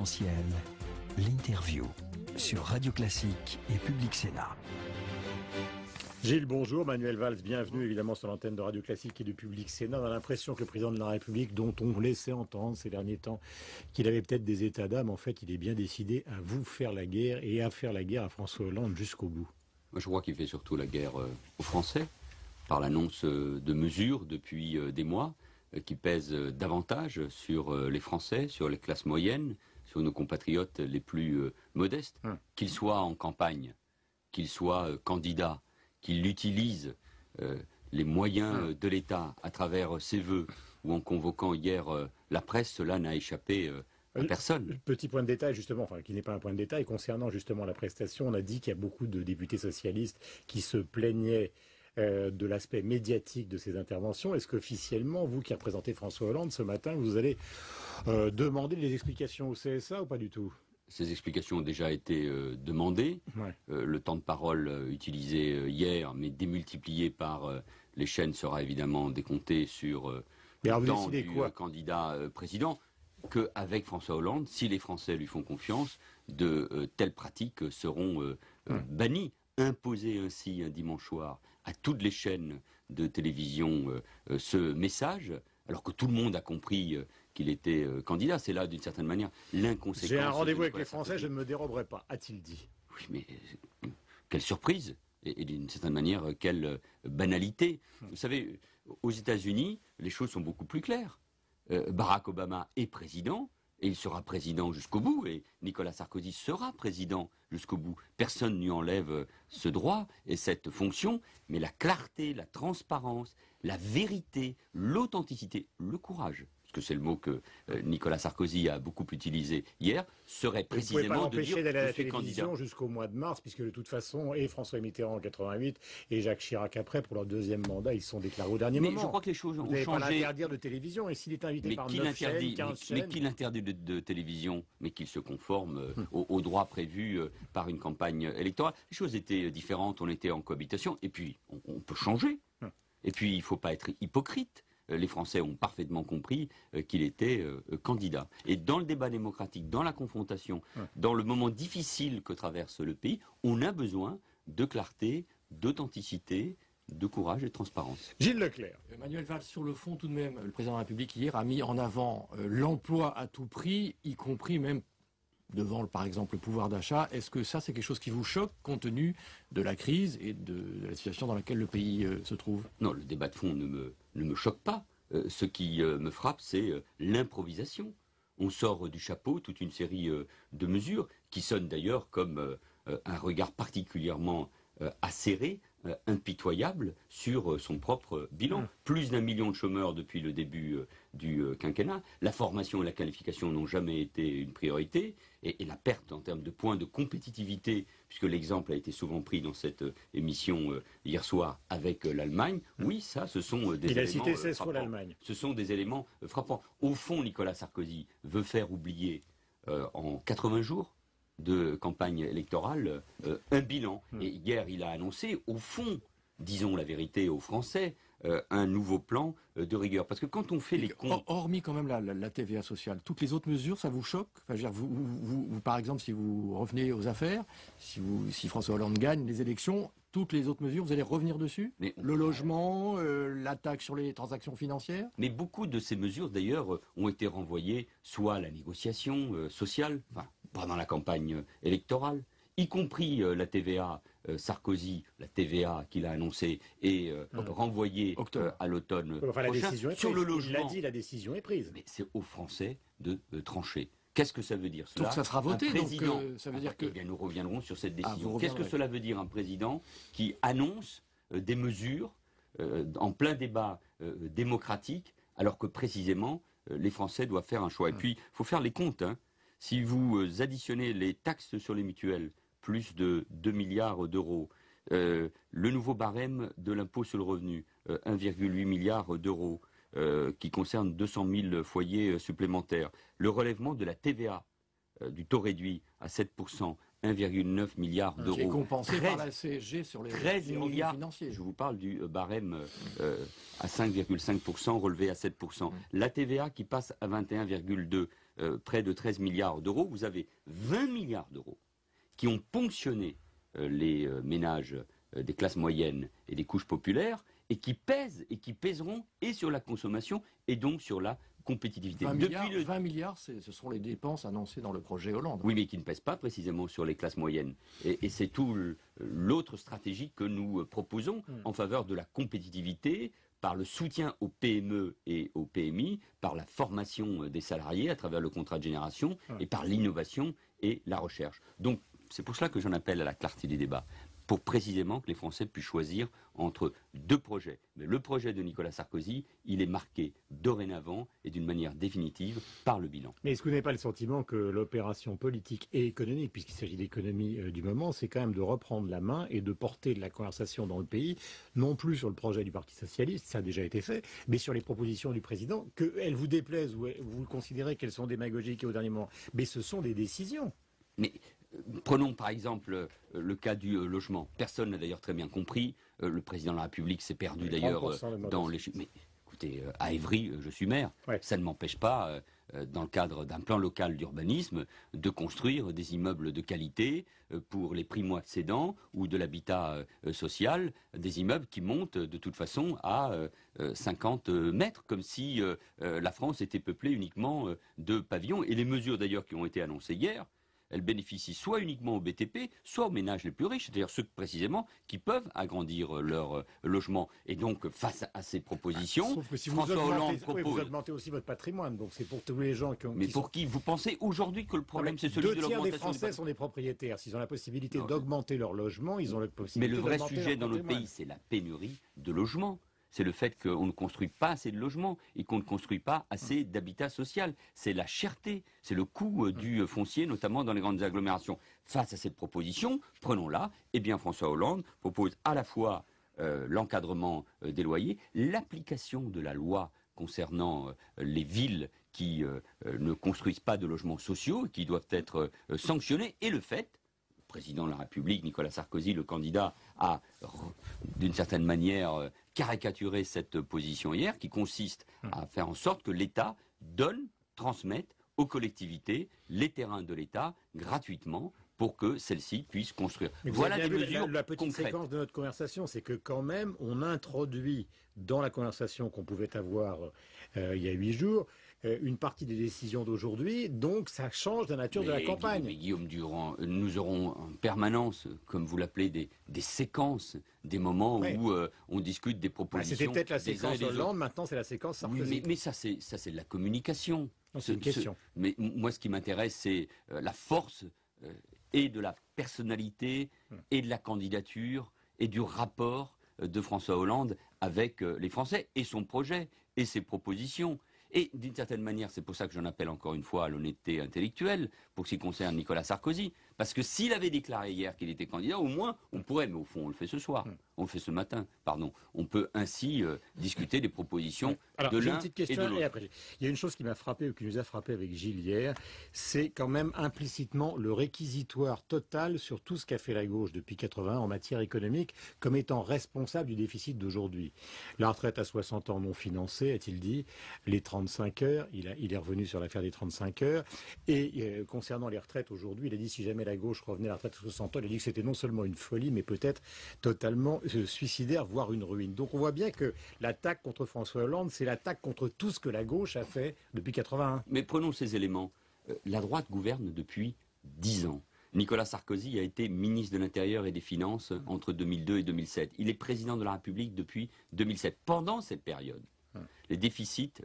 Essentiel, l'interview sur Radio Classique et Public Sénat. Gilles, bonjour. Manuel Valls, bienvenue évidemment sur l'antenne de Radio Classique et du Public Sénat. On a l'impression que le président de la République, dont on laissait entendre ces derniers temps qu'il avait peut-être des états d'âme, en fait, il est bien décidé à vous faire la guerre et à faire la guerre à François Hollande jusqu'au bout. Moi, je crois qu'il fait surtout la guerre aux Français, par l'annonce de mesures depuis des mois qui pèsent davantage sur les Français, sur les classes moyennes, sur nos compatriotes les plus modestes, qu'ils soient en campagne, qu'ils soient candidats, qu'ils utilisent les moyens de l'État à travers ses vœux ou en convoquant hier la presse, cela n'a échappé à personne. Petit point de détail justement, enfin qui n'est pas un point de détail, concernant justement la prestation, on a dit qu'il y a beaucoup de députés socialistes qui se plaignaient de l'aspect médiatique de ces interventions. Est-ce qu'officiellement, vous qui représentez François Hollande ce matin, vous allez demander des explications au CSA ou pas du tout ? Ces explications ont déjà été demandées. Ouais. Le temps de parole utilisé hier, mais démultiplié par les chaînes, sera évidemment décompté sur le temps du candidat président. Qu'avec François Hollande, si les Français lui font confiance, de telles pratiques seront bannies. Imposer ainsi un dimanche soir à toutes les chaînes de télévision ce message, alors que tout le monde a compris qu'il était candidat, c'est là d'une certaine manière l'inconséquence. J'ai un rendez-vous avec les Français, je ne me déroberai pas, a-t-il dit. Oui, mais quelle surprise et d'une certaine manière, quelle banalité. Vous savez, aux États-Unis, les choses sont beaucoup plus claires. Barack Obama est président, et il sera président jusqu'au bout, et Nicolas Sarkozy sera président jusqu'au bout. Personne ne lui enlève ce droit et cette fonction, mais la clarté, la transparence, la vérité, l'authenticité, le courage, parce que c'est le mot que Nicolas Sarkozy a beaucoup utilisé hier, serait précisément de dire d'aller à la je suis télévision candidat. jusqu'au mois de mars, puisque de toute façon, et François Mitterrand en 88 et Jacques Chirac après, pour leur deuxième mandat, ils sont déclarés au dernier moment. Mais je crois que les choses ont Vous n'avez pas changé. l'interdire de télévision, et s'il est invité par 9 chaînes, 15 chaînes... Mais qui l'interdit de télévision, mais qu'il se conforme aux droits prévus par une campagne électorale. Les choses étaient différentes, on était en cohabitation, et puis on peut changer. Et puis il ne faut pas être hypocrite. Les Français ont parfaitement compris qu'il était candidat. Et dans le débat démocratique, dans la confrontation, dans le moment difficile que traverse le pays, on a besoin de clarté, d'authenticité, de courage et de transparence. Gilles Leclerc. Manuel Valls, sur le fond, tout de même, le président de la République hier a mis en avant l'emploi à tout prix, y compris même devant, par exemple, le pouvoir d'achat. Est-ce que ça, c'est quelque chose qui vous choque, compte tenu de la crise et de la situation dans laquelle le pays se trouve? Non, le débat de fond ne me choque pas. Ce qui me frappe, c'est l'improvisation. On sort du chapeau toute une série de mesures qui sonnent d'ailleurs comme un regard particulièrement acéré, impitoyable sur son propre bilan. Plus d'1 million de chômeurs depuis le début du quinquennat. La formation et la qualification n'ont jamais été une priorité. Et la perte en termes de points de compétitivité, puisque l'exemple a été souvent pris dans cette émission hier soir avec l'Allemagne, oui, ça, ce sont des éléments cité 16 fois frappants. l'Allemagne. Ce sont des éléments frappants. Au fond, Nicolas Sarkozy veut faire oublier en 80 jours de campagne électorale un bilan. Et hier, il a annoncé, au fond, disons la vérité aux Français, un nouveau plan de rigueur. Parce que quand on fait les comptes... Hormis quand même la TVA sociale, toutes les autres mesures, ça vous choque? Enfin, je veux dire, vous, par exemple, si vous revenez aux affaires, si François Hollande gagne les élections, toutes les autres mesures, vous allez revenir dessus? Le logement, la taxe sur les transactions financières? Mais beaucoup de ces mesures, d'ailleurs, ont été renvoyées soit à la négociation sociale, enfin, pendant la campagne électorale, y compris la TVA, Sarkozy, la TVA qu'il a annoncée, est renvoyée à l'automne Enfin, la prochain. décision est prise. Sur le Il logement, l'a dit, la décision est prise. mais c'est aux Français de trancher. Qu'est-ce que ça veut dire cela? Donc ça sera voté, un président, donc ça veut dire que... Eh bien, nous reviendrons sur cette vous décision. reviendrez. Qu'est-ce que cela veut dire, un président qui annonce des mesures en plein débat démocratique, alors que précisément, les Français doivent faire un choix. Et puis, il faut faire les comptes. Si vous additionnez les taxes sur les mutuelles, plus de 2 milliards d'euros, le nouveau barème de l'impôt sur le revenu, 1,8 milliard d'euros, qui concerne 200 000 foyers supplémentaires, le relèvement de la TVA, du taux réduit à 7%, 1,9 milliard d'euros. Qui est compensé par la CSG sur les 13 milliards financiers. Je vous parle du barème à 5,5%, relevé à 7%. La TVA qui passe à 21,2%. près de 13 milliards d'euros, vous avez 20 milliards d'euros qui ont ponctionné les ménages des classes moyennes et des couches populaires, et qui pèsent et qui pèseront et sur la consommation et donc sur la compétitivité. 20 milliards, ce sont les dépenses annoncées dans le projet Hollande. Oui, mais qui ne pèsent pas précisément sur les classes moyennes. Et c'est tout l'autre stratégie que nous proposons en faveur de la compétitivité, par le soutien aux PME et aux PMI, par la formation des salariés à travers le contrat de génération et par l'innovation et la recherche. Donc, c'est pour cela que j'en appelle à la clarté du débat, pour précisément que les Français puissent choisir entre deux projets. Mais le projet de Nicolas Sarkozy, il est marqué dorénavant et d'une manière définitive par le bilan. Mais est-ce que vous n'avez pas le sentiment que l'opération politique et économique, puisqu'il s'agit d'économie du moment, c'est quand même de reprendre la main et de porter de la conversation dans le pays, non plus sur le projet du Parti socialiste, ça a déjà été fait, mais sur les propositions du président, qu'elles vous déplaisent ou vous considérez qu'elles sont démagogiques et au dernier moment. Mais ce sont des décisions. Mais prenons par exemple le cas du logement. Personne n'a d'ailleurs très bien compris. Le président de la République s'est perdu d'ailleurs dans les... Mais écoutez, à Évry, je suis maire. Ouais. Ça ne m'empêche pas, dans le cadre d'un plan local d'urbanisme, de construire des immeubles de qualité pour les primo-accédants ou de l'habitat social, des immeubles qui montent de toute façon à 50 mètres, comme si la France était peuplée uniquement de pavillons. Et les mesures d'ailleurs qui ont été annoncées hier, elles bénéficient soit uniquement aux BTP, soit aux ménages les plus riches, c'est-à-dire ceux précisément qui peuvent agrandir leur logement. Et donc, face à ces propositions, sauf que si François Hollande propose... vous augmentez aussi votre patrimoine, donc c'est pour tous les gens qui ont... Mais pour qui vous pensez aujourd'hui que le problème c'est celui de l'augmentation des Français sont des propriétaires. S'ils ont la possibilité d'augmenter leur logement, ils ont la possibilité... Mais le vrai sujet dans notre pays, c'est la pénurie de logements. C'est le fait qu'on ne construit pas assez de logements et qu'on ne construit pas assez d'habitat social. C'est la cherté, c'est le coût du foncier, notamment dans les grandes agglomérations. Face à cette proposition, prenons-la, eh bien François Hollande propose à la fois l'encadrement des loyers, l'application de la loi concernant les villes qui ne construisent pas de logements sociaux, qui doivent être sanctionnés, et le fait... Le président de la République, Nicolas Sarkozy, le candidat, a d'une certaine manière caricaturé cette position hier, qui consiste à faire en sorte que l'État transmette aux collectivités les terrains de l'État gratuitement pour que celles-ci puissent construire. Mais voilà des mesures la petite concrètes. Séquence de notre conversation, c'est que quand même, on introduit dans la conversation qu'on pouvait avoir il y a 8 jours, une partie des décisions d'aujourd'hui, donc ça change la nature de la campagne. Mais Guillaume Durand, nous aurons en permanence, comme vous l'appelez, des séquences, des moments où on discute des propositions. C'était peut-être la séquence Hollande, maintenant c'est la séquence Sarkozy. Oui, mais ça c'est de la communication. C'est une question. Mais moi ce qui m'intéresse c'est la force et de la personnalité et de la candidature et du rapport de François Hollande avec les Français et son projet et ses propositions. Et d'une certaine manière, c'est pour ça que j'en appelle encore une fois à l'honnêteté intellectuelle, pour ce qui concerne Nicolas Sarkozy. Parce que s'il avait déclaré hier qu'il était candidat, au moins, on pourrait, mais au fond, on le fait ce soir, on le fait ce matin, pardon. On peut ainsi discuter des propositions de l'un et de l'autre. Il y a une chose qui m'a frappé, ou qui nous a frappé avec Gilles hier, c'est quand même implicitement le réquisitoire total sur tout ce qu'a fait la gauche depuis 80 en matière économique, comme étant responsable du déficit d'aujourd'hui. La retraite à 60 ans non financée, a-t-il dit, les 35 heures, il est revenu sur l'affaire des 35 heures, et concernant les retraites aujourd'hui, il a dit si jamais la gauche revenait à la retraite à 60 ans, il a dit que c'était non seulement une folie, mais peut-être totalement suicidaire, voire une ruine. Donc on voit bien que l'attaque contre François Hollande, c'est l'attaque contre tout ce que la gauche a fait depuis 81. Mais prenons ces éléments. La droite gouverne depuis 10 ans. Nicolas Sarkozy a été ministre de l'Intérieur et des Finances entre 2002 et 2007. Il est président de la République depuis 2007. Pendant cette période, le déficit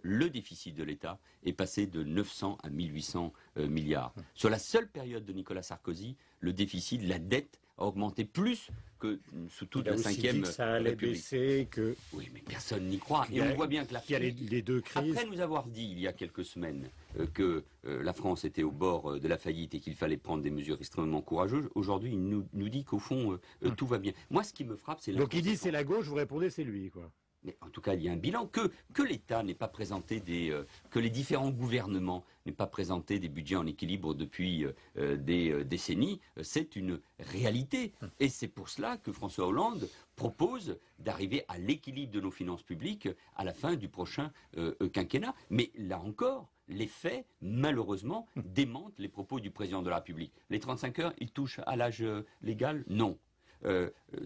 de l'État est passé de 900 à 1800 milliards. Sur la seule période de Nicolas Sarkozy, le déficit, la dette a augmenté plus que sous toute la Ve ça allait République. Baisser, que... Oui, mais personne n'y croit. Et on voit bien que les deux crises... Après nous avoir dit il y a quelques semaines que la France était au bord de la faillite et qu'il fallait prendre des mesures extrêmement courageuses, aujourd'hui il nous dit qu'au fond tout va bien. Moi ce qui me frappe c'est... Donc il dit c'est la gauche, vous répondez c'est lui, quoi. mais en tout cas, il y a un bilan, que l'État n'ait pas présenté que les différents gouvernements n'aient pas présenté des budgets en équilibre depuis des décennies, c'est une réalité. Et c'est pour cela que François Hollande propose d'arriver à l'équilibre de nos finances publiques à la fin du prochain quinquennat. Mais là encore, les faits, malheureusement, démentent les propos du président de la République. Les 35 heures, ils touchent à l'âge légal? Non.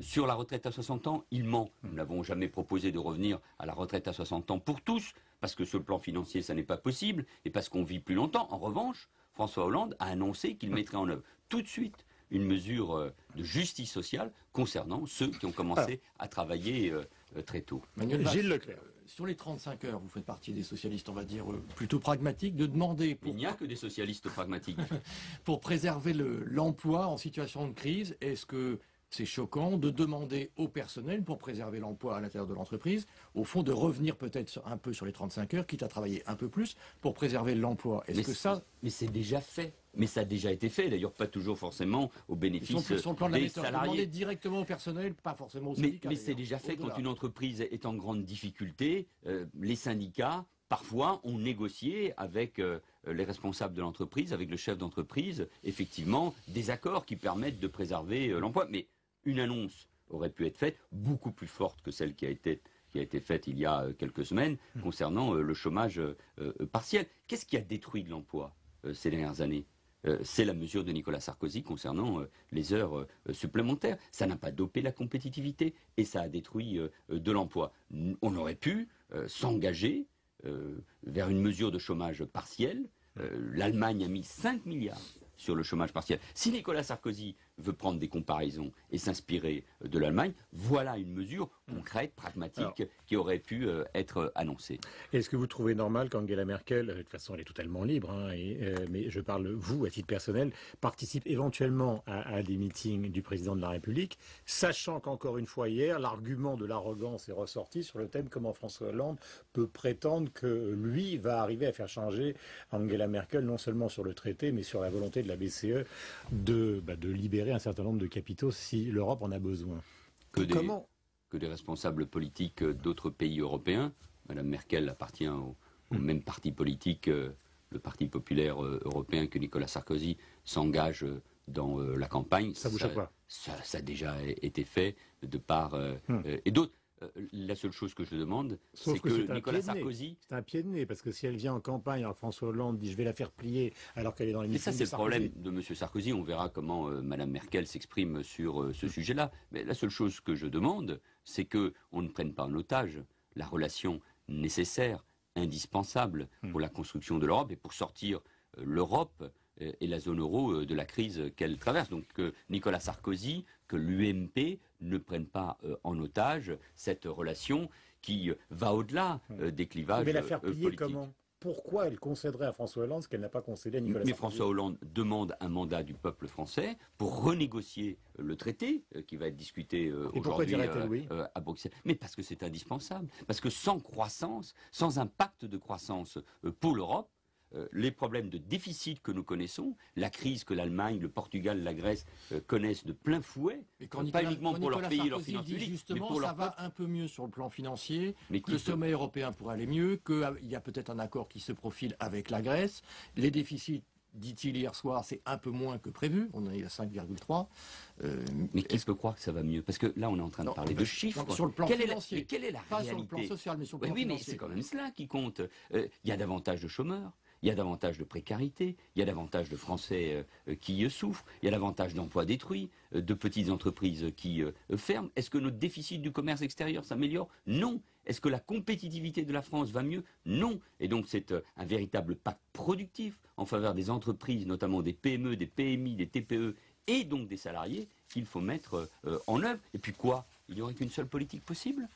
Sur la retraite à 60 ans, il ment. Nous n'avons jamais proposé de revenir à la retraite à 60 ans pour tous, parce que sur le plan financier, ça n'est pas possible, et parce qu'on vit plus longtemps. En revanche, François Hollande a annoncé qu'il mettrait en œuvre tout de suite une mesure de justice sociale concernant ceux qui ont commencé à travailler très tôt. Gilles Leclerc. Sur les 35 heures, vous faites partie des socialistes, on va dire, plutôt pragmatiques, de demander... Il n'y a que des socialistes pragmatiques. Pour préserver l'emploi en situation de crise, est-ce que c'est choquant de demander au personnel, pour préserver l'emploi à l'intérieur de l'entreprise, au fond de revenir peut-être un peu sur les 35 heures, quitte à travailler un peu plus, pour préserver l'emploi? Mais c'est déjà fait. Mais ça a déjà été fait, d'ailleurs pas toujours forcément au bénéfice sur le plan de la des méthode, salariés. demander directement au personnel, pas forcément aux syndicats. Mais c'est déjà fait quand une entreprise est en grande difficulté. Les syndicats, parfois, ont négocié avec les responsables de l'entreprise, avec le chef d'entreprise, effectivement, des accords qui permettent de préserver l'emploi. Mais une annonce aurait pu être faite beaucoup plus forte que celle qui a été faite il y a quelques semaines concernant le chômage partiel. Qu'est-ce qui a détruit de l'emploi ces dernières années? C'est la mesure de Nicolas Sarkozy concernant les heures supplémentaires. Ça n'a pas dopé la compétitivité et ça a détruit de l'emploi. On aurait pu s'engager vers une mesure de chômage partiel. L'Allemagne a mis 5 milliards sur le chômage partiel. Si Nicolas Sarkozy veut prendre des comparaisons et s'inspirer de l'Allemagne, voilà une mesure concrète, pragmatique, qui aurait pu être annoncée. Est-ce que vous trouvez normal qu'Angela Merkel, de toute façon elle est totalement libre, mais je parle vous à titre personnel, participe éventuellement à des meetings du président de la République, sachant qu'encore une fois hier, l'argument de l'arrogance est ressorti sur le thème comment François Hollande peut prétendre que lui va arriver à faire changer Angela Merkel non seulement sur le traité, mais sur la volonté de la BCE de libérer un certain nombre de capitaux si l'Europe en a besoin. Que des responsables politiques d'autres pays européens, Madame Merkel appartient au même parti politique, le Parti populaire européen, que Nicolas Sarkozy, s'engage dans la campagne. Ça vous choque pas? Ça a déjà été fait de part et d'autres. La seule chose que je demande, c'est que Nicolas Sarkozy... C'est un pied de nez, parce que si elle vient en campagne, alors François Hollande dit je vais la faire plier alors qu'elle est dans les meetings. Mais ça, c'est le problème de M. Sarkozy. On verra comment Mme Merkel s'exprime sur ce sujet-là. Mais la seule chose que je demande, c'est qu'on ne prenne pas en otage la relation nécessaire, indispensable pour la construction de l'Europe et pour sortir l'Europe et la zone euro de la crise qu'elle traverse. Donc que Nicolas Sarkozy, que l'UMP ne prennent pas en otage cette relation qui va au-delà des clivages mais la faire plier politiques. comment? Pourquoi elle concéderait à François Hollande ce qu'elle n'a pas concédé à Nicolas Sarkozy? Mais François Hollande demande un mandat du peuple français pour renégocier le traité qui va être discuté aujourd'hui à Bruxelles. Mais parce que c'est indispensable. Parce que sans croissance, sans un pacte de croissance pour l'Europe, les problèmes de déficit que nous connaissons, la crise que l'Allemagne, le Portugal, la Grèce connaissent de plein fouet, pas uniquement pour leur pays et leur finances publiques, mais pour leur peuple. Ça va un peu mieux sur le plan financier, que le sommet européen pourrait aller mieux, qu'il y a peut-être un accord qui se profile avec la Grèce, les déficits, dit-il hier soir, c'est un peu moins que prévu, on est à 5,3. Mais qui peut croire que ça va mieux? Parce que là, on est en train de parler de chiffres. Sur le plan financier. Mais quelle est la pas réalité? Sur le plan social, mais sur le plan financier. financier. Mais c'est quand même cela qui compte. Il y a davantage de chômeurs. Il y a davantage de précarité, il y a davantage de Français qui souffrent, il y a davantage d'emplois détruits, de petites entreprises qui ferment. Est-ce que notre déficit du commerce extérieur s'améliore? Non. Est-ce que la compétitivité de la France va mieux? Non. Et donc c'est un véritable pacte productif en faveur des entreprises, notamment des PME, des PMI, des TPE et donc des salariés qu'il faut mettre en œuvre. Et puis quoi? Il n'y aurait qu'une seule politique possible?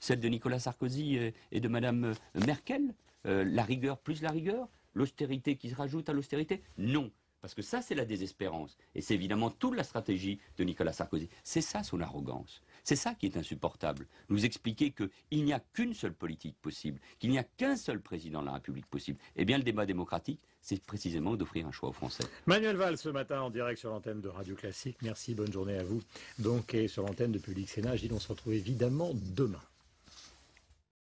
Celle de Nicolas Sarkozy et de Madame Merkel? La rigueur plus la rigueur? L'austérité qui se rajoute à l'austérité? Non. Parce que ça, c'est la désespérance. Et c'est évidemment toute la stratégie de Nicolas Sarkozy. C'est ça son arrogance. C'est ça qui est insupportable. Nous expliquer qu'il n'y a qu'une seule politique possible, qu'il n'y a qu'un seul président de la République possible. Eh bien, le débat démocratique, c'est précisément d'offrir un choix aux Français. Manuel Valls, ce matin, en direct sur l'antenne de Radio Classique. Merci, bonne journée à vous. Donc, et sur l'antenne de Public Sénat, on se retrouve évidemment demain.